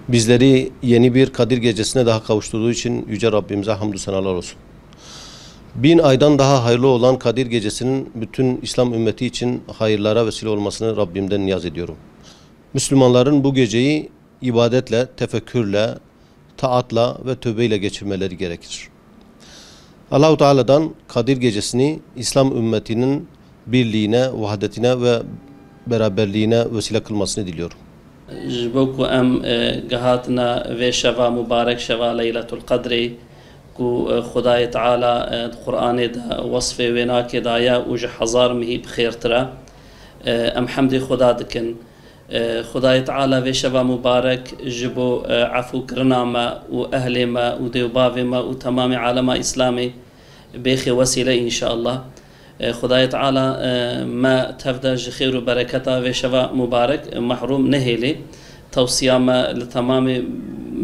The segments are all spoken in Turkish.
Bizleri yeni bir Kadir Gecesi'ne daha kavuşturduğu için Yüce Rabbimize hamdü senalar olsun. 1000 aydan daha hayırlı olan Kadir Gecesi'nin bütün İslam ümmeti için hayırlara vesile olmasını Rabbimden niyaz ediyorum. Müslümanların bu geceyi ibadetle, tefekkürle, taatla ve tövbeyle geçirmeleri gerekir. Allah-u Teala'dan Kadir Gecesi'ni İslam ümmetinin birliğine, vahdetine ve beraberliğine vesile kılmasını diliyorum. جبوكو أم جهاتنا في شفا مبارك شفا ليلة القدر كو خداي تعالى القرآن دا وصف ويناك دايا وج حزار مهي بخير ترى أم حمد خدا دكن خداي تعالى في شفا مبارك جبو عفو كرناما وأهل ما وديوباف ما وتمام عالم إسلامي بيخي وسيلة إن شاء الله خدای تعالی ما تفدى خير وبركته في شفا مبارك محروم نهيلي توصية ما لتمام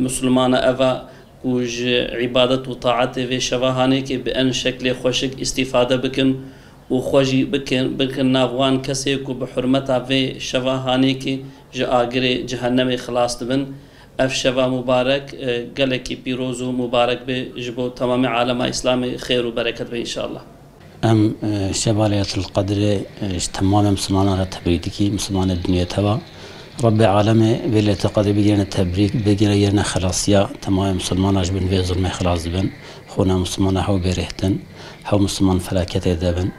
مسلمان أفا وج عبادة وطاعة في شفا هانيك بأن شكل خوشك استفادة بكن وخوجي بكن نافوان كسيك وبحرمتها في شفا هانيك جاغري جهنمي خلاص تبن اف شفا مبارك قالك بيروزو مبارك بجبو تمام عالم إسلامي خير وبركة إن شاء الله. ام شبالية القدر تمام مسلمان تبريدكي مسلمان الدنيا تبع رب العالمين بليلة القدر بيجينا تبريك بيجينا خلاصيا تمام مسلمان اجبن في ظلم خلاص بن خونا مسلمان هو بريحتن هو مسلمان فلاكة دبن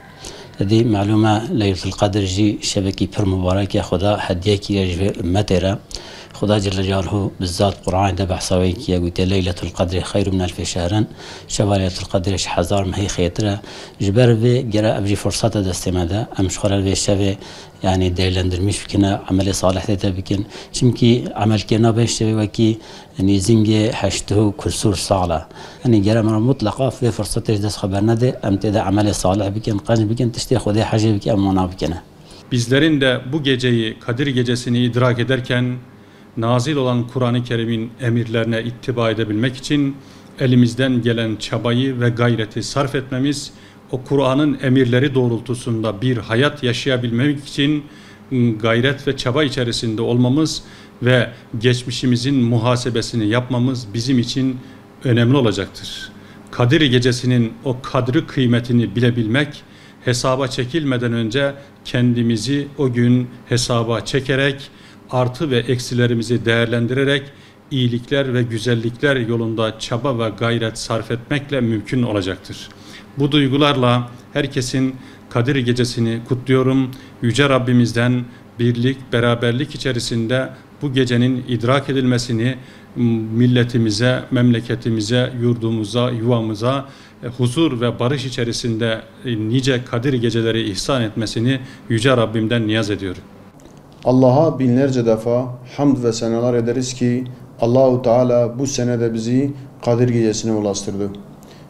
هذه معلومة ليلة القدر جي شبكي بر مبارك يا خدا هديك يجي مترا خدا جل جلاله بالذات قرآن ده بحصاوي كي قلت ليلة القدر خير من 1000 شهر شبالية القدر حزار ما هي خيترة جبر في جرا أبجي فرصة دستمدا أمش خلال في الشفة يعني ديلندر مش بكنا عمل صالح ده بكن شمكي عمل كنا بيشتبه وكي يعني زنجة حشته كسور صالة يعني جرا مرة مطلقة في فرصة تجدس خبرنا ده أمتدا عمل صالح بكن قاج بكن تشتري خدي حاجة بكن أمونا بكنا. Bizlerin de bu geceyi Kadir Gecesi'ni idrak ederken nazil olan Kur'an-ı Kerim'in emirlerine ittiba edebilmek için elimizden gelen çabayı ve gayreti sarf etmemiz, o Kur'an'ın emirleri doğrultusunda bir hayat yaşayabilmek için gayret ve çaba içerisinde olmamız ve geçmişimizin muhasebesini yapmamız bizim için önemli olacaktır. Kadir Gecesi'nin o kadri kıymetini bilebilmek, hesaba çekilmeden önce kendimizi o gün hesaba çekerek, artı ve eksilerimizi değerlendirerek iyilikler ve güzellikler yolunda çaba ve gayret sarf etmekle mümkün olacaktır. Bu duygularla herkesin Kadir Gecesi'ni kutluyorum. Yüce Rabbimizden birlik, beraberlik içerisinde bu gecenin idrak edilmesini milletimize, memleketimize, yurdumuza, yuvamıza huzur ve barış içerisinde nice Kadir Geceleri ihsan etmesini Yüce Rabbimden niyaz ediyorum. Allah'a binlerce defa hamd ve senalar ederiz ki Allahu Teala bu senede bizi Kadir Gecesi'ne ulaştırdı.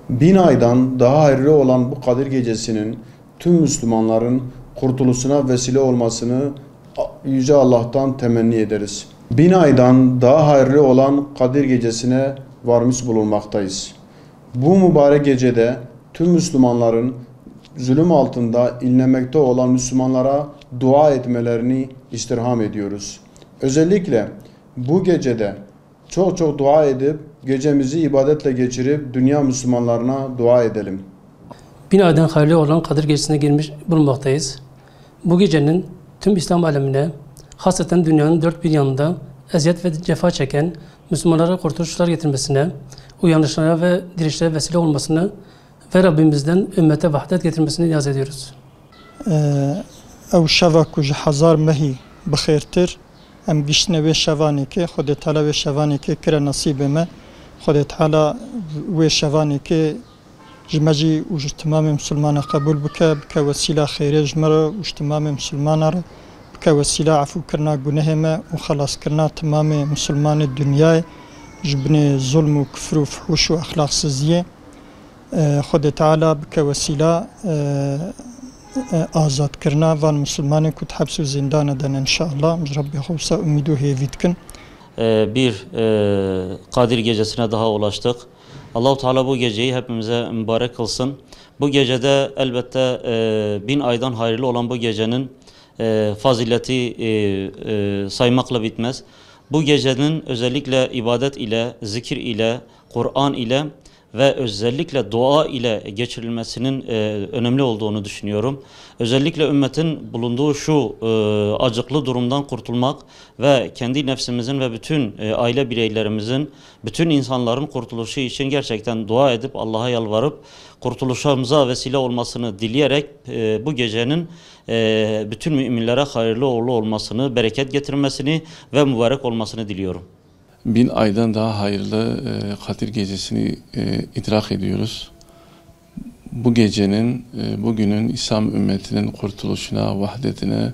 1000 aydan daha hayırlı olan bu Kadir Gecesi'nin tüm Müslümanların kurtuluşuna vesile olmasını Yüce Allah'tan temenni ederiz. 1000 aydan daha hayırlı olan Kadir Gecesi'ne varmış bulunmaktayız. Bu mübarek gecede tüm Müslümanların zulüm altında inlemekte olan Müslümanlara dua etmelerini istirham ediyoruz. Özellikle bu gecede çok dua edip gecemizi ibadetle geçirip dünya Müslümanlarına dua edelim. 1000 aydan hayırlı olan Kadir Gecesi'ne girmiş bulunmaktayız. Bu gecenin tüm İslam alemine, hasreten dünyanın dört bir yanında eziyet ve cefa çeken Müslümanlara kurtuluşlar getirmesine, uyanışlara ve dirişlere vesile olmasını ve Rabbimizden ümmete vahdet getirmesini niyaz ediyoruz. او شوا کج هزار مهی بخیرتر ام گشنه و شوانی که خود تعالی و شوانی که کر نصیب ما خود تعالی و شوانی که جمجی و تمام مسلمان قبول بک وسیله خیره جمره و تمام مسلمان را بک وسیله عفو کرنا گناه ما و خلاص کرنا تمام مسلمان دنیا جبن ظلم و کفر و فحوش و اخلاق سزیه خود تعالی بک وسیله آزاد کرنا وان مسلمان کت حبس و زندان دن انشاءالله ربی خوصا امیدو هیوید کن bir Kadir gecesine daha ulaştık. Allah-u Teala bu geceyi hepimize mübarek kılsın. Bu gecede elbette 1000 aydan hayırlı olan bu gecenin fazileti saymakla bitmez. Bu gecenin özellikle ibadet ile, zikir ile, Kur'an ile ve özellikle dua ile geçirilmesinin önemli olduğunu düşünüyorum. Özellikle ümmetin bulunduğu şu acıklı durumdan kurtulmak ve kendi nefsimizin ve bütün aile bireylerimizin, bütün insanların kurtuluşu için gerçekten dua edip Allah'a yalvarıp kurtuluşumuza vesile olmasını dileyerek bu gecenin bütün müminlere hayırlı uğurlu olmasını, bereket getirmesini ve mübarek olmasını diliyorum. 1000 aydan daha hayırlı Kadir Gecesi'ni idrak ediyoruz. Bu gecenin, bugünün İslam ümmetinin kurtuluşuna, vahdetine,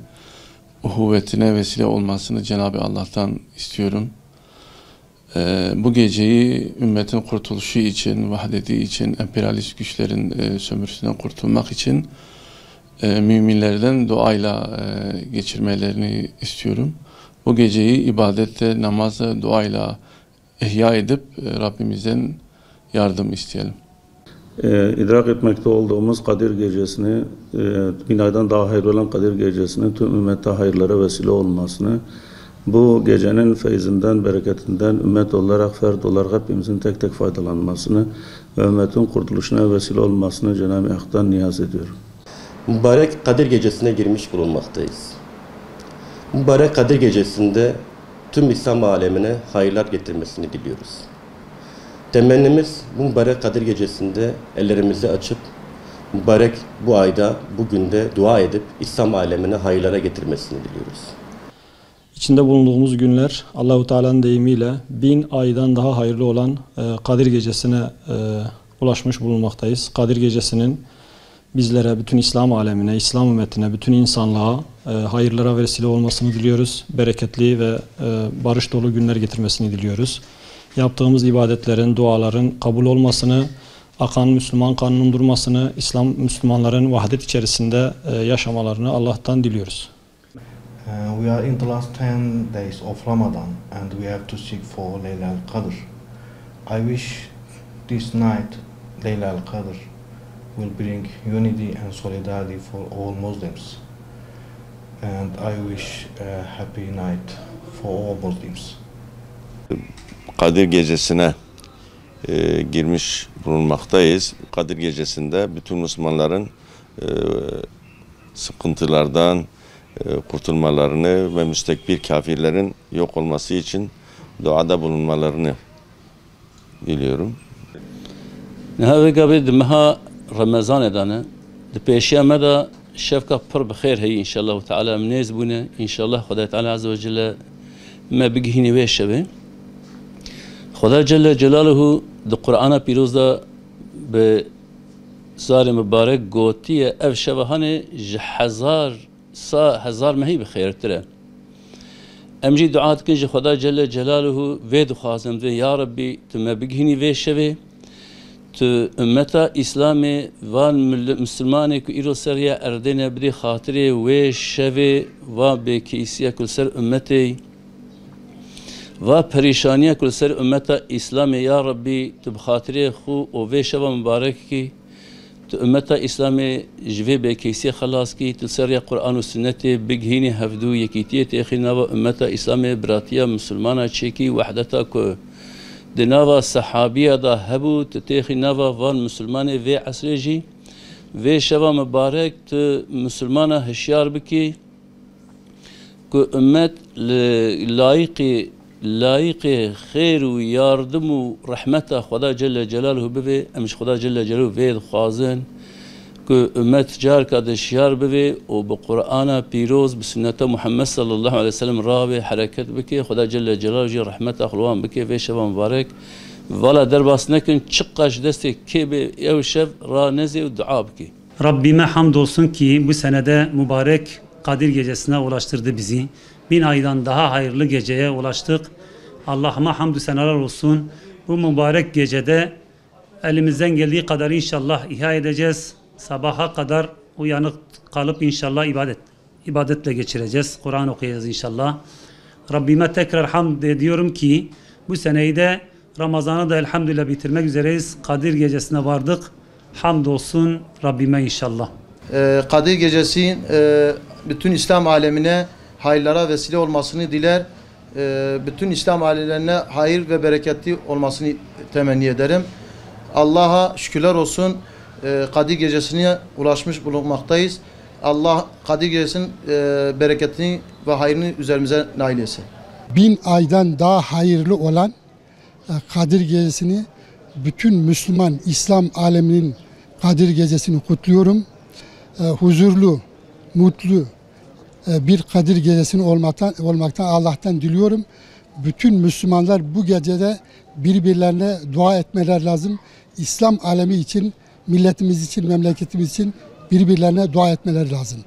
uhuvvetine vesile olmasını Cenab-ı Allah'tan istiyorum. Bu geceyi ümmetin kurtuluşu için, vahdeti için, emperyalist güçlerin sömürüsünden kurtulmak için müminlerden duayla geçirmelerini istiyorum. Bu geceyi ibadetle, namazla, duayla ihya edip Rabbimizden yardım isteyelim. İdrak etmekte olduğumuz Kadir Gecesi'ni, 1000 aydan daha hayırlı olan Kadir Gecesi'nin tüm ümmete hayırlara vesile olmasını, bu gecenin feyzinden, bereketinden ümmet olarak, fert olarak hepimizin tek tek faydalanmasını ve ümmetin kurtuluşuna vesile olmasını Cenab-ı Hak'tan niyaz ediyorum. Mübarek Kadir Gecesi'ne girmiş bulunmaktayız. Mübarek Kadir Gecesi'nde tüm İslam alemine hayırlar getirmesini diliyoruz. Temennimiz bu mübarek Kadir Gecesi'nde ellerimizi açıp mübarek bu ayda, bugün de dua edip İslam alemine hayırlara getirmesini diliyoruz. İçinde bulunduğumuz günler Allah-u Teala'nın deyimiyle 1000 aydan daha hayırlı olan Kadir Gecesi'ne ulaşmış bulunmaktayız. Kadir Gecesi'nin bizlere, bütün İslam alemine, İslam ümmetine, bütün insanlığa hayırlara vesile olmasını diliyoruz. Bereketli ve barış dolu günler getirmesini diliyoruz. Yaptığımız ibadetlerin, duaların kabul olmasını, akan Müslüman kanının durmasını, İslam Müslümanların vahdet içerisinde yaşamalarını Allah'tan diliyoruz. We are in the last 10 days of Ramadan and we have to seek for Laylatul Qadr. I wish this night Laylatul Qadr will bring unity and solidarity for all Muslims. And I wish a happy night for all Muslims. Kadir Gecesi'ne girmiş bulunmaktayız. Kadir Gecesi'nde bütün Müslümanların sıkıntılardan kurtulmalarını ve müstekbir kafirlerin yok olması için duada bulunmalarını diliyorum. Nihave gabe dmaha Ramazan edane de peşiya meda şefka pır bixeyr hey inşallah Teala mnez bune inşallah Xuda Teala azze ve celle me bigihini ve şebe Xuda Celle Celaluhu de Kur'an'a pirozda be zar mübarek gotiye ev şevahane hezar mehi bixeyrtire emci duat ki Xuda Celle Celaluhu ve duxazem ve ya Rabbi tu me bigihini ve şebe tu ümmeta İslami van Müslümani ku iro seriya erdene bidi xatire ve şeve ve bekisiye kul ser ümmeti ve perişaniye kul ser ümmeta İslami ya Rabbi tu bxatire xu o ve şeva mübarek ki tu ümmeta İslami jve bekisiye xalas ki tu seriya Kur'an ve sünneti bighini hafdu yekitiyeti xina ve ümmeta İslami bratiya Müslümana çeki vahdeta ku دناوا صحابیه دا هبو تتیخی نوا وان مسلمان و عصریجی و شوا مبارک ت مسلمان هشیار بکی که امت لایق خیر و یاردم و رحمت خدا جل جلاله ببی امش خدا جل جلاله وید خوازن که امت جار کد هشیار ببی و بقرآن پیروز بسنت محمد صلی الله علیه وسلم راوی حرکت بکی خدا جل جلاله جی رحمت اخلوان بکی و شب مبارک ولا درباس نکن چقاش دستی کی به یو شب را نزی و dua biki. Rabbime hamdolsun ki bu senede mübarek Kadir Gecesi'ne ulaştırdı bizi. 1000 aydan daha hayırlı geceye ulaştık. Allah'ıma hamdü senalar olsun. Bu mübarek gecede elimizden geldiği kadar inşallah ihya edeceğiz. Sabaha kadar uyanık kalıp inşallah ibadetle geçireceğiz. Kur'an okuyacağız inşallah. Rabbime tekrar hamd ediyorum ki bu seneyi de Ramazan'ı da elhamdülillah bitirmek üzereyiz. Kadir gecesine vardık. Hamdolsun Rabbime inşallah. Kadir Gecesi bütün İslam alemine hayırlara vesile olmasını diler. Bütün İslam ailelerine hayır ve bereketli olmasını temenni ederim. Allah'a şükürler olsun. Kadir Gecesi'ne ulaşmış bulunmaktayız. Allah Kadir Gecesi'nin bereketini ve hayrını üzerimize nail etsin. 1000 aydan daha hayırlı olan Kadir Gecesi'ni bütün Müslüman İslam aleminin Kadir Gecesi'ni kutluyorum. Huzurlu, mutlu bir Kadir Gecesi'ni olmaktan Allah'tan diliyorum. Bütün Müslümanlar bu gecede birbirlerine dua etmeler lazım. İslam alemi için, milletimiz için, memleketimiz için birbirlerine dua etmeler lazım.